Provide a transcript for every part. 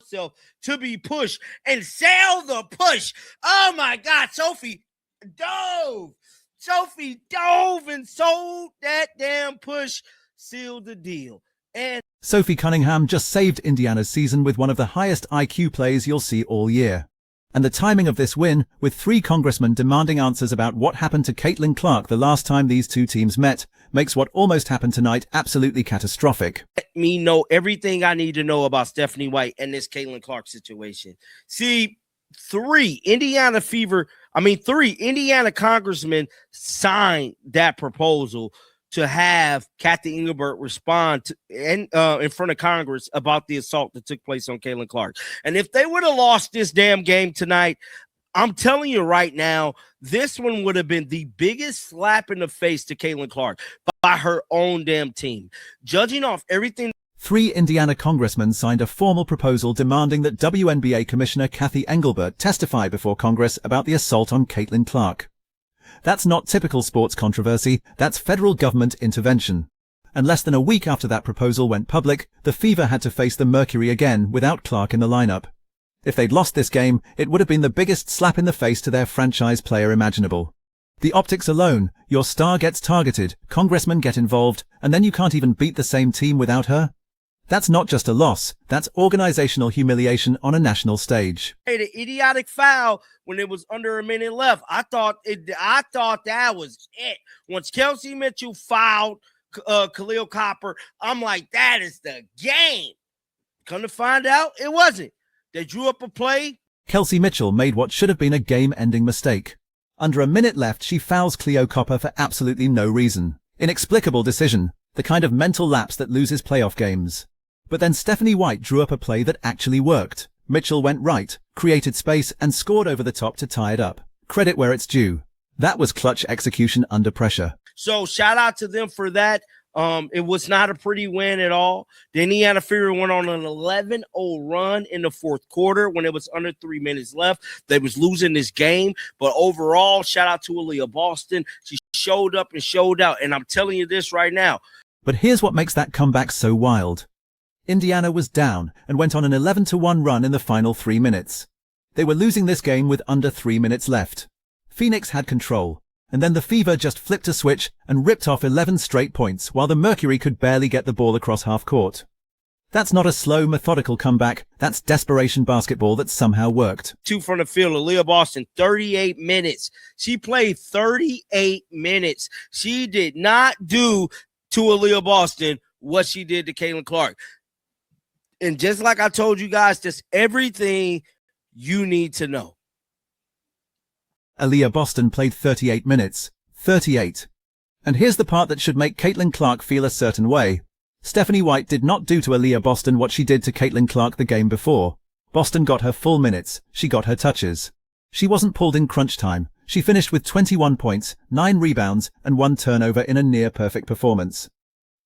herself to be pushed and sell the push. Oh, my God. Sophie dove. Sophie dove and sold that damn push, sealed the deal. And Sophie Cunningham just saved Indiana's season with one of the highest IQ plays you'll see all year. And the timing of this win, with 3 congressmen demanding answers about what happened to Caitlin Clark the last time these two teams met, makes what almost happened tonight absolutely catastrophic. Let me know everything I need to know about Stephanie White and this Caitlin Clark situation. See, 3 Indiana congressmen signed that proposal to have Kathy Engelbert respond in front of Congress about the assault that took place on Caitlin Clark. And if they would have lost this damn game tonight, I'm telling you right now, this one would have been the biggest slap in the face to Caitlin Clark by her own damn team. Judging off everything. 3 Indiana congressmen signed a formal proposal demanding that WNBA Commissioner Kathy Engelbert testify before Congress about the assault on Caitlin Clark. That's not typical sports controversy, that's federal government intervention. And less than a week after that proposal went public, the Fever had to face the Mercury again without Clark in the lineup. If they'd lost this game, it would have been the biggest slap in the face to their franchise player imaginable. The optics alone, your star gets targeted, congressmen get involved, and then you can't even beat the same team without her? That's not just a loss, that's organizational humiliation on a national stage. Hey, the idiotic foul when it was under a minute left. I thought that was it. Once Kelsey Mitchell fouled Khalil Copper, I'm like, that is the game. Come to find out, it wasn't. They drew up a play. Kelsey Mitchell made what should have been a game-ending mistake. Under a minute left, she fouls Cleo Copper for absolutely no reason. Inexplicable decision, the kind of mental lapse that loses playoff games. But then Stephanie White drew up a play that actually worked. Mitchell went right, created space, and scored over the top to tie it up. Credit where it's due. That was clutch execution under pressure. So shout out to them for that. It was not a pretty win at all. The Indiana Fever went on an 11-0 run in the fourth quarter when it was under 3 minutes left. They was losing this game. But overall, shout out to Aaliyah Boston. She showed up and showed out. And I'm telling you this right now. But here's what makes that comeback so wild. Indiana was down and went on an 11-1 run in the final 3 minutes. They were losing this game with under 3 minutes left. Phoenix had control, and then the Fever just flipped a switch and ripped off 11 straight points while the Mercury could barely get the ball across half court. That's not a slow, methodical comeback. That's desperation basketball that somehow worked. 2 from the field, Aaliyah Boston, 38 minutes. She played 38 minutes. She did not do to Aaliyah Boston what she did to Caitlin Clark. And just like I told you guys, just everything you need to know. Aaliyah Boston played 38 minutes. 38. And here's the part that should make Caitlin Clark feel a certain way. Stephanie White did not do to Aaliyah Boston what she did to Caitlin Clark the game before. Boston got her full minutes. She got her touches. She wasn't pulled in crunch time. She finished with 21 points, 9 rebounds, and 1 turnover in a near-perfect performance.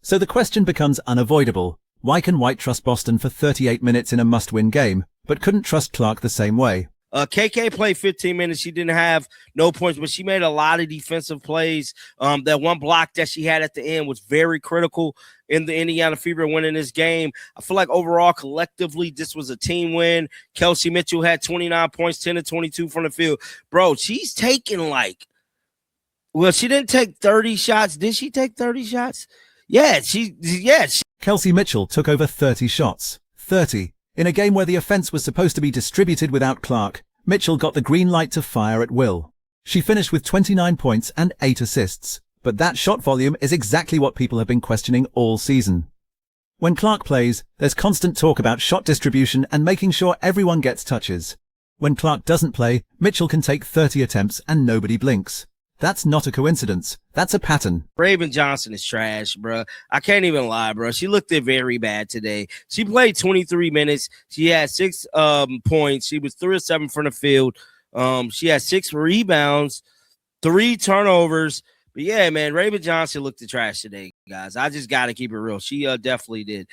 So the question becomes unavoidable. Why can White trust Boston for 38 minutes in a must-win game, but couldn't trust Clark the same way? KK played 15 minutes. She didn't have no points, but she made a lot of defensive plays. That one block that she had at the end was very critical in the Indiana Fever winning this game. I feel like overall, collectively, this was a team win. Kelsey Mitchell had 29 points, 10 to 22 from the field. Bro, she's taking she didn't take 30 shots. Did she take 30 shots? Yeah. Kelsey Mitchell took over 30 shots. 30. In a game where the offense was supposed to be distributed without Clark, Mitchell got the green light to fire at will. She finished with 29 points and 8 assists. But that shot volume is exactly what people have been questioning all season. When Clark plays, there's constant talk about shot distribution and making sure everyone gets touches. When Clark doesn't play, Mitchell can take 30 attempts and nobody blinks. That's not a coincidence. That's a pattern. Raven Johnson is trash, bro. I can't even lie, bro. She looked very bad today. She played 23 minutes. She had 6 points. She was 3 of 7 from the field. She had 6 rebounds, 3 turnovers. But yeah, man, Raven Johnson looked the trash today, guys. I just got to keep it real. She definitely did.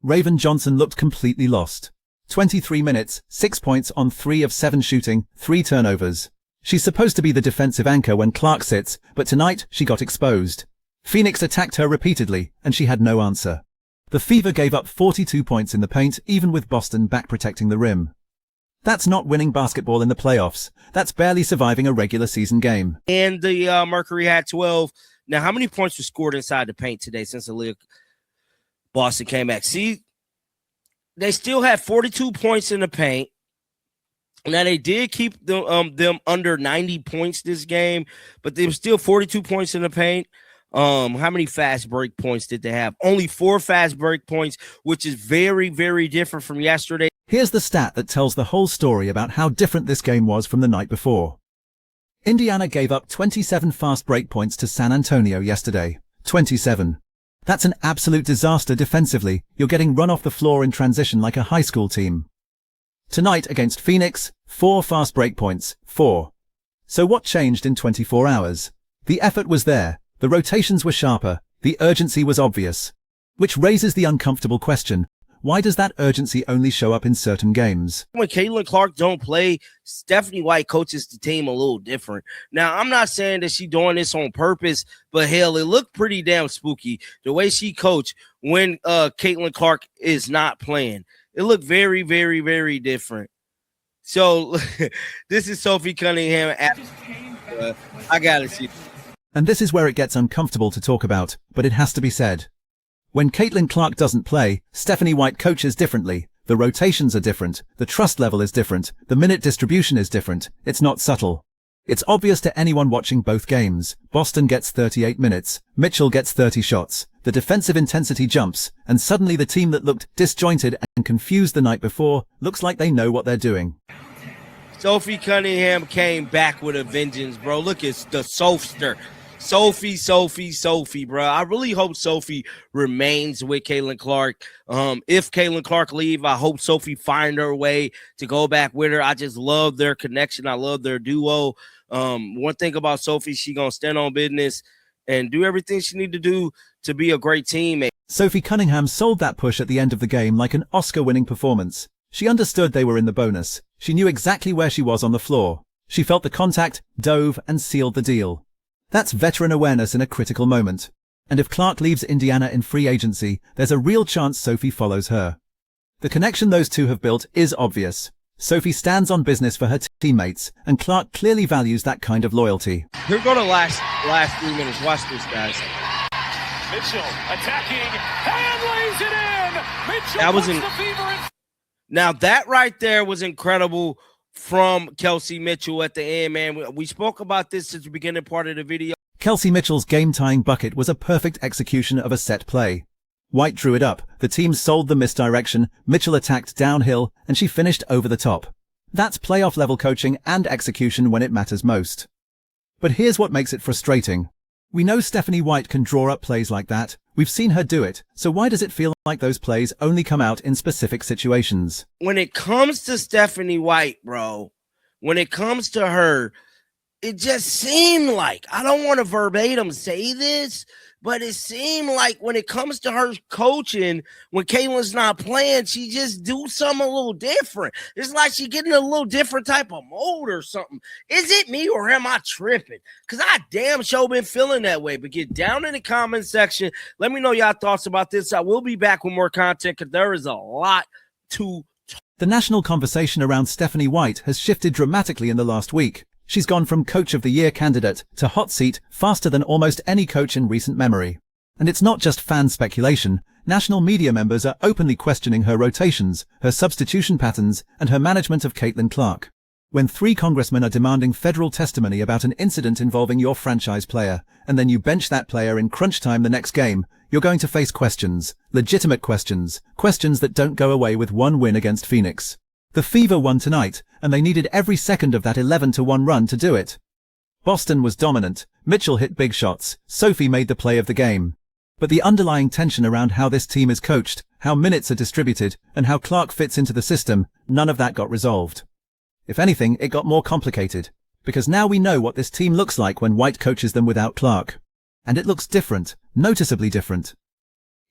Raven Johnson looked completely lost. 23 minutes, 6 points on 3 of 7 shooting, 3 turnovers. She's supposed to be the defensive anchor when Clark sits, but tonight she got exposed. Phoenix attacked her repeatedly, and she had no answer. The Fever gave up 42 points in the paint, even with Boston back protecting the rim. That's not winning basketball in the playoffs. That's barely surviving a regular season game. And the Mercury had 12. Now, how many points were scored inside the paint today since the league Boston came back? See, they still had 42 points in the paint. Now, they did keep them under 90 points this game, but there were still 42 points in the paint. How many fast break points did they have? Only 4 fast break points, which is very, very different from yesterday. Here's the stat that tells the whole story about how different this game was from the night before. Indiana gave up 27 fast break points to San Antonio yesterday. 27. That's an absolute disaster defensively. You're getting run off the floor in transition like a high school team. Tonight against Phoenix, 4 fast break points. 4. So what changed in 24 hours? The effort was there. The rotations were sharper. The urgency was obvious. Which raises the uncomfortable question. Why does that urgency only show up in certain games? When Caitlin Clark don't play, Stephanie White coaches the team a little different. Now, I'm not saying that she's doing this on purpose, but hell, it looked pretty damn spooky the way she coached when Caitlin Clark is not playing. It looked very, very, very different. So this is Sophie Cunningham. I got to see. And this is where it gets uncomfortable to talk about, but it has to be said. When Caitlin Clark doesn't play, Stephanie White coaches differently. The rotations are different. The trust level is different. The minute distribution is different. It's not subtle. It's obvious to anyone watching both games. Boston gets 38 minutes. Mitchell gets 30 shots. The defensive intensity jumps, and suddenly the team that looked disjointed and confused the night before looks like they know what they're doing. Sophie Cunningham came back with a vengeance, bro. Look at the Sophster. Sophie, bro. I really hope Sophie remains with Caitlin Clark. If Caitlin Clark leave, I hope Sophie find her way to go back with her. I just love their connection. I love their duo. One thing about Sophie, she gonna stand on business and do everything she need to do to be a great teammate. Sophie Cunningham sold that push at the end of the game like an Oscar-winning performance. She understood they were in the bonus. She knew exactly where she was on the floor. She felt the contact, dove, and sealed the deal. That's veteran awareness in a critical moment. And if Clark leaves Indiana in free agency, there's a real chance Sophie follows her. The connection those two have built is obvious. Sophie stands on business for her teammates, and Clark clearly values that kind of loyalty. They're going to last 3 minutes. Watch this, guys. Mitchell attacking and lays it in. Mitchell that was puts the Fever in. Now that right there was incredible from Kelsey Mitchell at the end, man. We spoke about this since the beginning part of the video. Kelsey Mitchell's game-tying bucket was a perfect execution of a set play. White drew it up, the team sold the misdirection, Mitchell attacked downhill, and she finished over the top. That's playoff-level coaching and execution when it matters most. But here's what makes it frustrating. We know Stephanie White can draw up plays like that. We've seen her do it, so why does it feel like those plays only come out in specific situations? When it comes to Stephanie White, bro, when it comes to her, it just seemed like, I don't want to verbatim say this, but it seemed like when it comes to her coaching, when Caitlin's not playing, she just do something a little different. It's like she getting a little different type of mode or something. Is it me or am I tripping? Because I damn sure been feeling that way. But get down in the comment section. Let me know y'all thoughts about this. I will be back with more content because there is a lot to talk. The national conversation around Stephanie White has shifted dramatically in the last week. She's gone from Coach of the Year candidate to hot seat faster than almost any coach in recent memory. And it's not just fan speculation. National media members are openly questioning her rotations, her substitution patterns, and her management of Caitlin Clark. When 3 congressmen are demanding federal testimony about an incident involving your franchise player, and then you bench that player in crunch time the next game, you're going to face questions, legitimate questions, questions that don't go away with one win against Phoenix. The Fever won tonight, and they needed every second of that 11-1 run to do it. Boston was dominant, Mitchell hit big shots, Sophie made the play of the game. But the underlying tension around how this team is coached, how minutes are distributed, and how Clark fits into the system, none of that got resolved. If anything, it got more complicated, because now we know what this team looks like when White coaches them without Clark. And it looks different, noticeably different.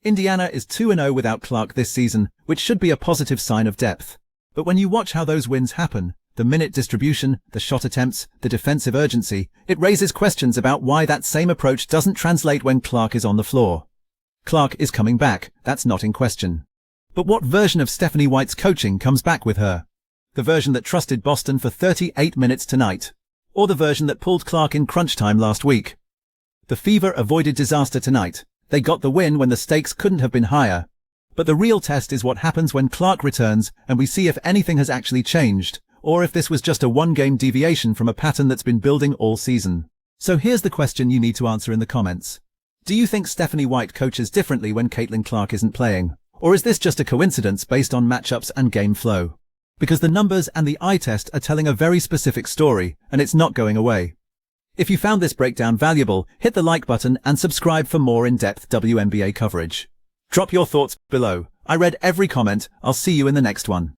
Indiana is 2-0 without Clark this season, which should be a positive sign of depth. But when you watch how those wins happen, the minute distribution, the shot attempts, the defensive urgency, it raises questions about why that same approach doesn't translate when Clark is on the floor. Clark is coming back, that's not in question. But what version of Stephanie White's coaching comes back with her? The version that trusted Boston for 38 minutes tonight? Or the version that pulled Clark in crunch time last week? The Fever avoided disaster tonight. They got the win when the stakes couldn't have been higher. But the real test is what happens when Clark returns and we see if anything has actually changed, or if this was just a one-game deviation from a pattern that's been building all season. So here's the question you need to answer in the comments. Do you think Stephanie White coaches differently when Caitlin Clark isn't playing? Or is this just a coincidence based on matchups and game flow? Because the numbers and the eye test are telling a very specific story, and it's not going away. If you found this breakdown valuable, hit the like button and subscribe for more in-depth WNBA coverage. Drop your thoughts below. I read every comment. I'll see you in the next one.